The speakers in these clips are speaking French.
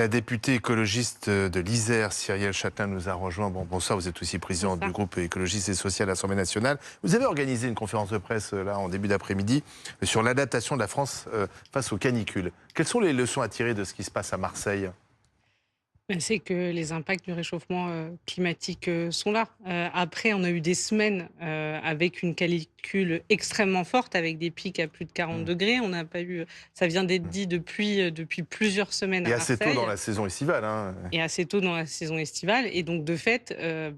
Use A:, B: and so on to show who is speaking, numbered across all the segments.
A: La députée écologiste de l'Isère, Cyrielle Châtelain, nous a rejoint. Bonsoir, vous êtes aussi président du groupe écologiste et social à l'Assemblée nationale. Vous avez organisé une conférence de presse là en début d'après-midi sur l'adaptation de la France face aux canicules. Quelles sont les leçons à tirer de ce qui se passe à Marseille ?
B: C'est que les impacts du réchauffement climatique sont là. Après, on a eu des semaines avec une canicule extrêmement forte, avec des pics à plus de 40 degrés. On n'a pas eu, ça vient d'être dit depuis plusieurs semaines à
A: Et
B: Marseille.
A: assez tôt dans la saison estivale.
B: Et assez tôt dans la saison estivale. Et donc, de fait,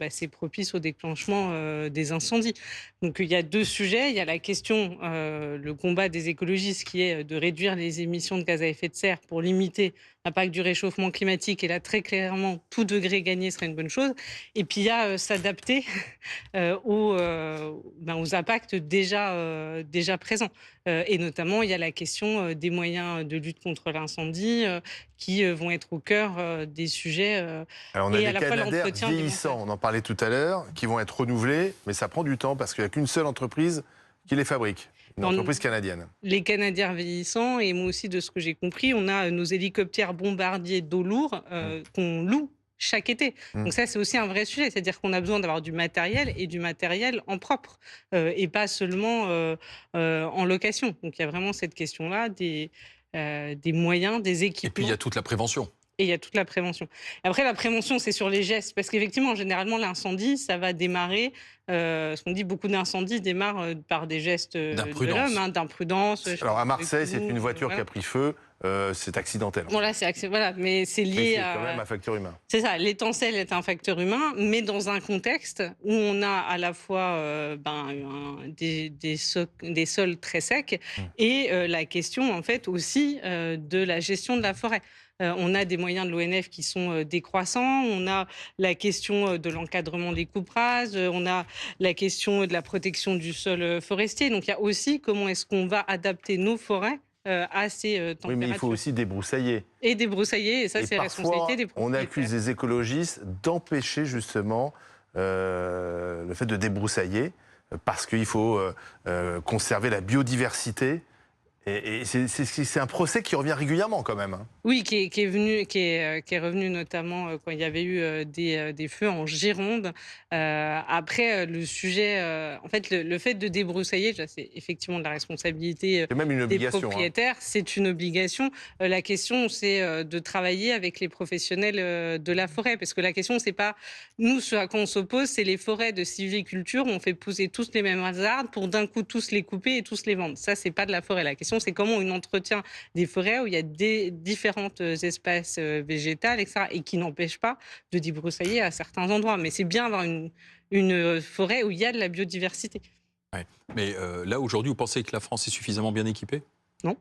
B: c'est propice au déclenchement des incendies. Donc, il y a deux sujets. Il y a la question, le combat des écologistes, qui est de réduire les émissions de gaz à effet de serre pour limiter l'impact du réchauffement climatique. Et là, très clairement, tout degré gagné serait une bonne chose. Et puis, il y a s'adapter aux impacts déjà présents. Et notamment, il y a la question des moyens de lutte contre l'incendie qui vont être au cœur des sujets.
A: Alors on a
B: et
A: des
B: à la fois
A: Canadair
B: l'entretien
A: vieillissants, on en parlait tout à l'heure, qui vont être renouvelés, mais ça prend du temps parce qu'il n'y a qu'une seule entreprise qui les fabrique, une entreprise canadienne.
B: Les Canadiens vieillissants, et moi aussi, de ce que j'ai compris, on a nos hélicoptères bombardiers d'eau lourd qu'on loue chaque été. Donc ça, c'est aussi un vrai sujet. C'est-à-dire qu'on a besoin d'avoir du matériel et du matériel en propre et pas seulement en location. Donc il y a vraiment cette question-là des moyens, des équipements.
C: Et puis il y a toute la prévention.
B: Et il y a toute la prévention. Après, la prévention, c'est sur les gestes. Parce qu'effectivement, généralement, l'incendie, ça va démarrer. Ce qu'on dit, beaucoup d'incendies démarrent par des gestes de l'homme, d'imprudence.
A: Alors à Marseille, c'est une voiture qui a pris feu. C'est accidentel.
B: Bon, là, mais c'est lié
A: à... quand même un facteur humain.
B: C'est ça, l'étincelle est un facteur humain, mais dans un contexte où on a à la fois des sols très secs et la question, en fait, aussi de la gestion de la forêt. On a des moyens de l'ONF qui sont décroissants, on a la question de l'encadrement des coupes rases, on a la question de la protection du sol forestier. Donc il y a aussi comment est-ce qu'on va adapter nos forêts à ces températures.
A: Oui, mais il faut aussi débroussailler.
B: Et débroussailler, et ça c'est la responsabilité des propriétaires.
A: On accuse les écologistes d'empêcher justement le fait de débroussailler parce qu'il faut conserver la biodiversité. Et c'est un procès qui revient régulièrement quand même.
B: Oui, qui est revenu notamment quand il y avait eu des feux en Gironde. Après, le sujet, en fait, le fait de débroussailler, c'est effectivement de la responsabilité des propriétaires. C'est une obligation. La question, c'est de travailler avec les professionnels de la forêt. Parce que la question, c'est pas nous, ce à quoi on s'oppose, c'est les forêts de sylviculture où on fait pousser tous les mêmes arbres pour d'un coup tous les couper et tous les vendre. Ça, c'est pas de la forêt. La question, c'est comment on entretient des forêts où il y a des différentes espèces végétales, etc., et qui n'empêchent pas de débroussailler à certains endroits. Mais c'est bien avoir une forêt où il y a de la biodiversité.
C: Ouais. Mais là, aujourd'hui, vous pensez que la France est suffisamment bien équipée ?
B: Non.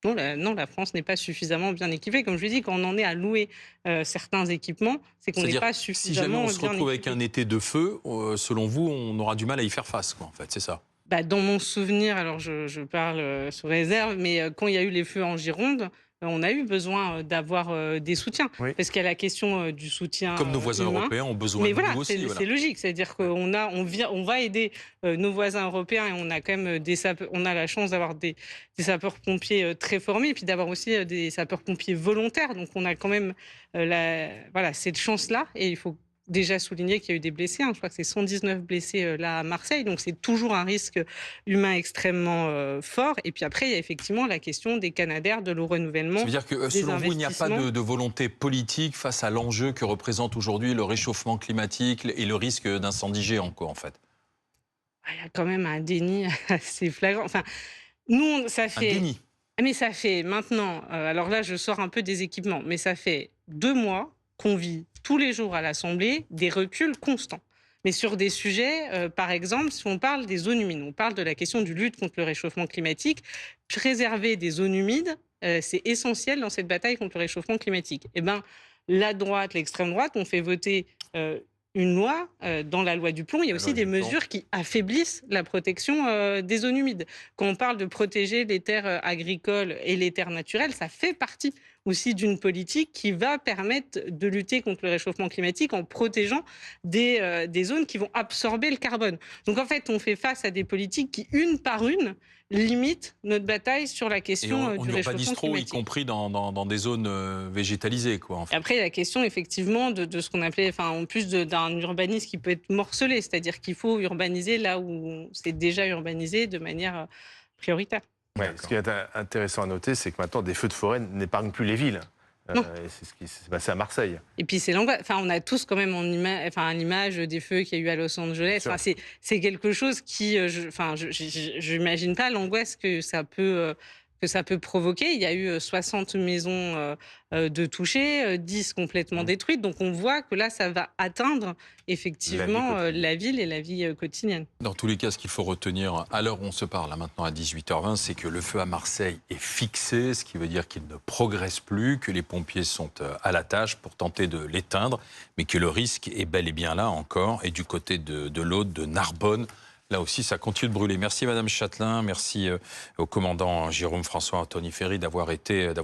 B: Non, la France n'est pas suffisamment bien équipée. Comme je l'ai dit, quand on en est à louer certains équipements, c'est qu'on n'est pas suffisamment bien équipé.
C: Si jamais on se retrouve avec un été de feu, selon vous, on aura du mal à y faire face, quoi, en fait, c'est ça ?
B: Dans mon souvenir, alors je parle sous réserve, mais quand il y a eu les feux en Gironde, on a eu besoin d'avoir des soutiens. Oui. Parce qu'il y a la question du soutien
C: comme nos voisins
B: humain.
C: européens ont besoin
B: mais
C: de
B: voilà,
C: nous aussi.
B: C'est logique, c'est-à-dire qu'on va aider nos voisins européens et on a quand même on a la chance d'avoir des sapeurs-pompiers très formés et puis d'avoir aussi des sapeurs-pompiers volontaires. Donc on a quand même cette chance-là et il faut déjà souligner qu'il y a eu des blessés. Je crois que c'est 119 blessés là à Marseille. Donc, c'est toujours un risque humain extrêmement fort. Et puis après, il y a effectivement la question des Canadair, de l'eau renouvellement.
C: Ça veut dire que, selon vous, il n'y a pas de volonté politique face à l'enjeu que représente aujourd'hui le réchauffement climatique et le risque d'incendie géant, quoi, en fait ?
B: Il y a quand même un déni assez flagrant. Enfin, nous, ça fait...
C: Un déni ?
B: Mais ça fait maintenant... alors là, je sors un peu des équipements. Mais ça fait 2 mois qu'on vit tous les jours à l'Assemblée des reculs constants. Mais sur des sujets, par exemple, si on parle des zones humides, on parle de la question du lutte contre le réchauffement climatique, préserver des zones humides, c'est essentiel dans cette bataille contre le réchauffement climatique. Eh bien, la droite, l'extrême droite, ont fait voter une loi, dans la loi du plomb, il y a aussi des mesures qui affaiblissent la protection des zones humides. Quand on parle de protéger les terres agricoles et les terres naturelles, ça fait partie aussi d'une politique qui va permettre de lutter contre le réchauffement climatique en protégeant des zones qui vont absorber le carbone. Donc en fait, on fait face à des politiques qui, une par une, limite notre bataille sur la
C: Et
B: question
C: on
B: du
C: urbanise
B: réchauffement
C: trop, y
B: climatique.
C: compris dans des zones végétalisées, quoi. En fait.
B: Après, il y a la question effectivement de ce qu'on appelait, enfin, en plus d'un urbanisme qui peut être morcelé, c'est-à-dire qu'il faut urbaniser là où c'est déjà urbanisé de manière prioritaire.
A: Ouais, ce qui est intéressant à noter, c'est que maintenant, des feux de forêt n'épargnent plus les villes.
B: Non.
A: Et c'est ce qui s'est passé à Marseille.
B: Et puis c'est l'angoisse. Enfin, on a tous quand même enfin, l'image des feux qu'il y a eu à Los Angeles. Enfin, c'est quelque chose qui, je n'imagine pas l'angoisse que ça peut provoquer. Il y a eu 60 maisons de touchées, 10 complètement détruites. Donc on voit que là, ça va atteindre effectivement la ville et la vie quotidienne.
C: Dans tous les cas, ce qu'il faut retenir à l'heure où on se parle, là, maintenant à 18h20, c'est que le feu à Marseille est fixé, ce qui veut dire qu'il ne progresse plus, que les pompiers sont à la tâche pour tenter de l'éteindre, mais que le risque est bel et bien là encore. Et du côté de l'Aude, de Narbonne, là aussi, ça continue de brûler. Merci Madame Châtelain, merci au commandant Jérôme François Anthony Ferry d'avoir été